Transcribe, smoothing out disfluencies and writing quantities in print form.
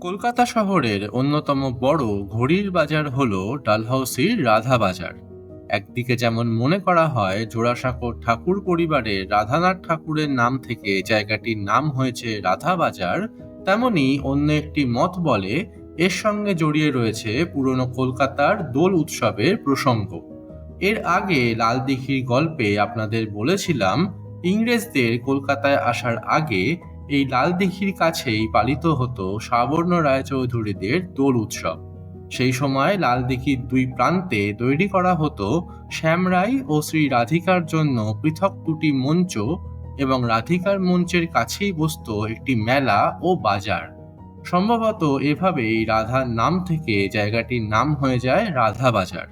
কলকাতা শহরের অন্যতম বড় ঘড়ির বাজার হল ডালহৌসির রাধা বাজার। একদিকে যেমন মনে করা হয় জোড়াসাঁকোর ঠাকুর পরিবারের রাধানাথ ঠাকুরের নাম থেকে জায়গাটির নাম হয়েছে রাধা বাজার, তেমনি অন্য একটি মত বলে এর সঙ্গে জড়িয়ে রয়েছে পুরনো কলকাতার দোল উৎসবের প্রসঙ্গ। এর আগে লালদিঘির গল্পে আপনাদের বলেছিলাম ইংরেজদের কলকাতায় আসার আগে এই লালদিঘির কাছেই পালিত হতো সাবর্ণ রায়চৌধুরীদের দোল উৎসব। সেই সময় লালদিঘির দুই প্রান্তে তৈরি করা হতো শ্যামরাই ও শ্রী রাধিকার জন্য পৃথক দুটি মঞ্চ, এবং রাধিকার মঞ্চের কাছেই বসতো একটি মেলা ও বাজার। সম্ভবত এভাবেই রাধার নাম থেকে জায়গাটির নাম হয়ে যায় রাধা বাজার।